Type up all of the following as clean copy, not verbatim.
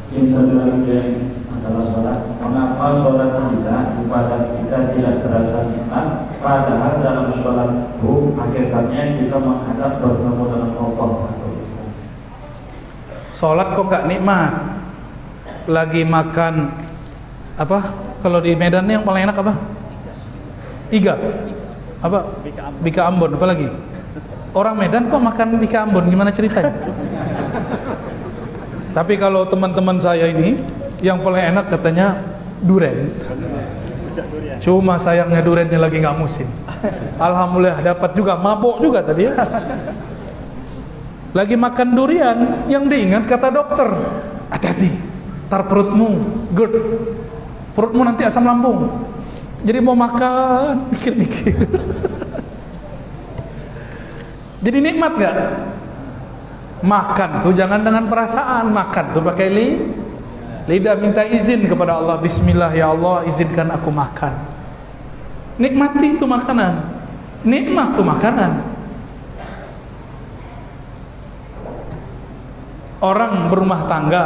Yang satu lagi yang masalah sholat, mengapa sholat kita, ibadah kita tidak terasa nikmat, padahal dalam sholat itu hakikatnya kita menghadap bertemu dengan Allah. Sholat kok nggak nikmat? Lagi makan apa? Kalau di Medan yang paling enak apa? Iga. Apa? Bika Ambon. Apa lagi? Orang Medan kok makan bika Ambon? Gimana ceritanya? Tapi kalau teman-teman saya ini yang paling enak katanya duren. Cuma sayangnya durennya lagi nggak musim. Alhamdulillah dapat juga, mabok juga tadi ya. Lagi makan durian, yang diingat kata dokter, hati-hati, tar perutmu GERD, perutmu nanti asam lambung. Jadi mau makan, mikir-mikir. Jadi nikmat gak? Makan tuh jangan dengan perasaan, makan tuh pakai lidah, minta izin kepada Allah. Bismillah ya Allah, izinkan aku makan. Nikmati itu makanan, nikmat tuh makanan. Orang berumah tangga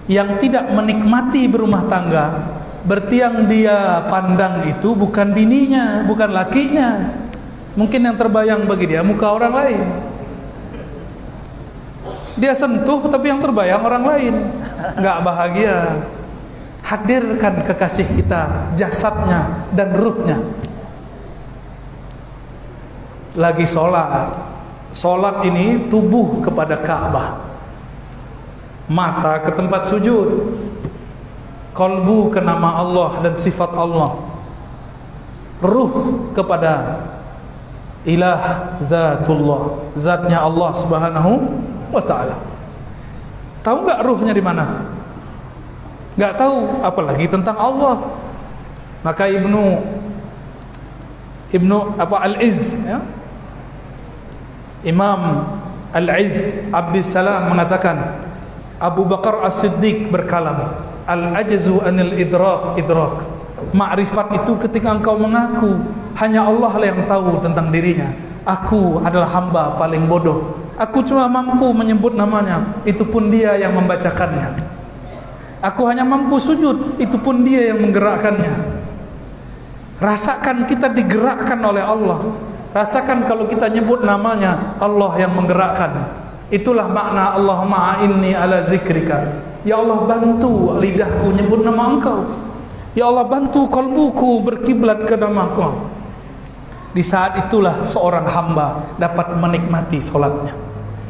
yang tidak menikmati berumah tangga, berarti yang dia pandang itu bukan bininya, bukan lakinya. Mungkin yang terbayang bagi dia muka orang lain. Dia sentuh tapi yang terbayang orang lain. Nggak bahagia. Hadirkan kekasih kita, jasadnya dan ruhnya. Lagi sholat. Sholat ini tubuh kepada Ka'bah, mata ke tempat sujud, kalbu ke nama Allah dan sifat Allah, ruh kepada ilah zatullah, zatnya Allah subhanahu wa ta'ala. Tahu nggak ruhnya di mana? Nggak tahu, apalagi tentang Allah. Maka Ibnu Al-Izz ya? Imam Al-Izz Abdissalam mengatakan, Abu Bakar As-Siddiq berkalam, al-ajzu anil idrak. Ma'rifat itu ketika engkau mengaku hanya Allah lah yang tahu tentang dirinya. Aku adalah hamba paling bodoh. Aku cuma mampu menyebut namanya, itu pun dia yang membacakannya. Aku hanya mampu sujud, itu pun dia yang menggerakkannya. Rasakan kita digerakkan oleh Allah. Rasakan kalau kita nyebut namanya, Allah yang menggerakkan. Itulah makna Allahumma a'inni ala zikrika. Ya Allah, bantu lidahku nyebut nama Engkau. Ya Allah, bantu kalbuku berkiblat ke nama Engkau. Di saat itulah seorang hamba dapat menikmati solatnya.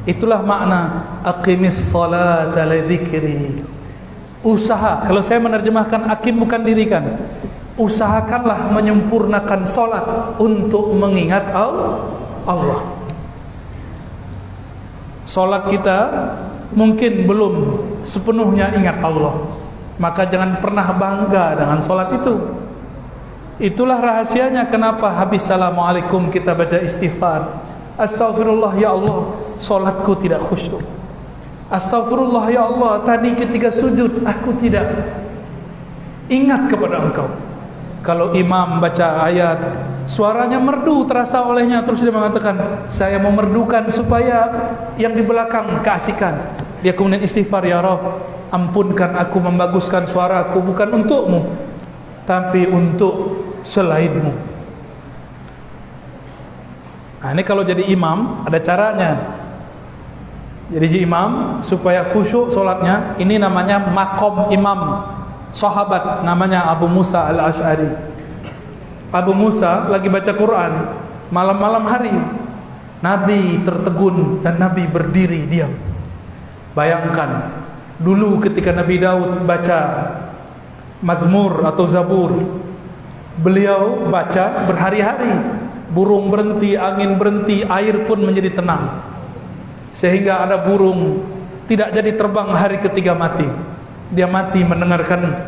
Itulah makna aqimis salata li dzikri. Usaha, kalau saya menerjemahkan akim bukan dirikan. Usahakanlah menyempurnakan solat untuk mengingat Allah. Solat kita mungkin belum sepenuhnya ingat Allah, maka jangan pernah bangga dengan solat itu. Itulah rahasianya kenapa habis assalamualaikum kita baca istighfar. Astaghfirullah ya Allah, solatku tidak khusyuk. Astaghfirullah ya Allah, tadi ketika sujud aku tidak ingat kepada Engkau. Kalau imam baca ayat, suaranya merdu terasa olehnya, terus dia mengatakan, saya memerdukan supaya yang di belakang keasikan. Dia kemudian istighfar, ya Rabb, ampunkan aku membaguskan suaraku bukan untukmu, tapi untuk selainmu. Nah, ini kalau jadi imam ada caranya. Jadi imam supaya khusyuk solatnya, ini namanya makom imam. Sahabat namanya Abu Musa Al-Asy'ari. Abu Musa lagi baca Quran malam-malam hari. Nabi tertegun dan Nabi berdiri diam. Bayangkan dulu ketika Nabi Daud baca Mazmur atau Zabur, beliau baca berhari-hari. Burung berhenti, angin berhenti, air pun menjadi tenang. Sehingga ada burung tidak jadi terbang hari ketiga mati. Dia mati mendengarkan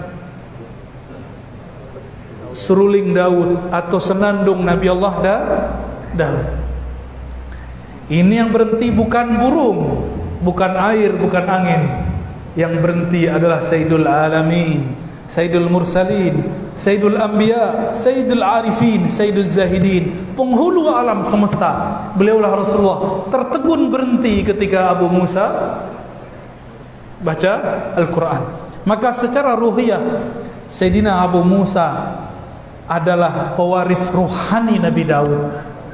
seruling Daud atau senandung Nabi Allah Daud. Ini yang berhenti bukan burung, bukan air, bukan angin. Yang berhenti adalah Sayyidul Alamin, Sayyidul Mursalin, Sayyidul Anbiya, Sayyidul Arifin, Sayyidul Zahidin, penghulu alam semesta. Beliaulah Rasulullah tertegun berhenti ketika Abu Musa baca Al-Quran. Maka secara ruhiyah Sayyidina Abu Musa adalah pewaris rohani Nabi Daud.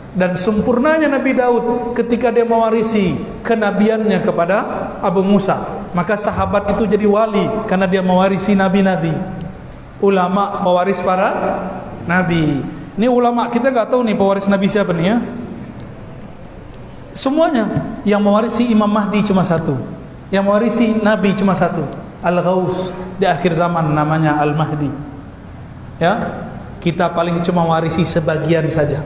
Dan sempurnanya Nabi Daud ketika dia mewarisi kenabiannya kepada Abu Musa, maka sahabat itu jadi wali karena dia mewarisi nabi-nabi. Ulama pewaris para nabi. Ini ulama kita nggak tahu nih pewaris nabi siapa nih ya. Semuanya yang mewarisi Imam Mahdi cuma satu, yang mewarisi nabi cuma satu, Al-Ghaus di akhir zaman namanya Al-Mahdi. Ya, kita paling cuma warisi sebagian saja.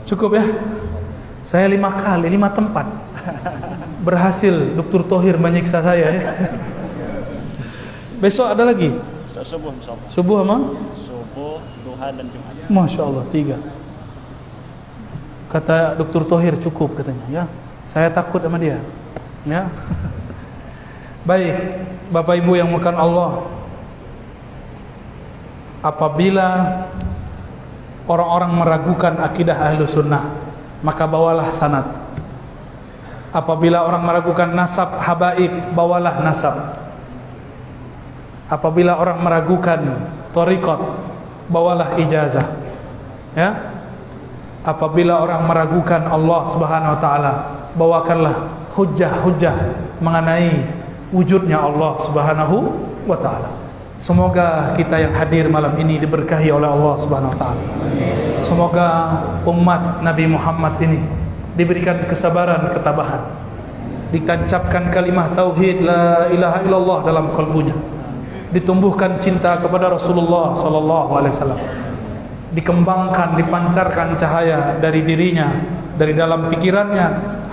Cukup ya. Saya 5 kali 5 tempat berhasil Dr. Thohir menyiksa saya ya. Besok ada lagi Subuh insyaallah. subuh sama Subuh, duha dan Jumat. Masya Allah 3. Kata Dr. Thohir cukup katanya ya. Saya takut sama dia ya. Baik Bapak Ibu yang muliakan Allah, apabila orang-orang meragukan akidah Ahlus Sunnah, maka bawalah sanad. Apabila orang meragukan nasab habaib, bawalah nasab. Apabila orang meragukan thariqat, bawalah ijazah. Ya. Apabila orang meragukan Allah Subhanahu wa taala, bawakanlah hujjah-hujjah mengenai wujudnya Allah Subhanahu wa taala. Semoga kita yang hadir malam ini diberkahi oleh Allah Subhanahu wa taala. Semoga umat Nabi Muhammad ini diberikan kesabaran, ketabahan, ditancapkan kalimah tauhid la ilaha illallah dalam kalbunya, ditumbuhkan cinta kepada Rasulullah sallallahu alaihi wasallam, dikembangkan, dipancarkan cahaya dari dirinya, dari dalam pikirannya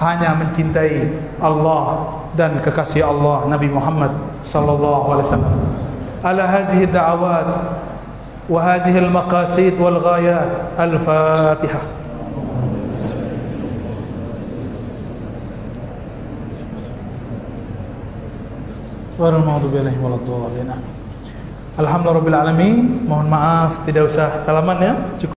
hanya mencintai Allah dan kekasih Allah Nabi Muhammad sallallahu alaihi wasallam. Ala hadhihi da'awat wa hadhihi al-maqasid wal ghayat. Al-Fatihah. Wal maghdubi alaihim waladdallin. Alhamdulillahirabbil alamin. Mohon maaf tidak usah salaman ya. Cukup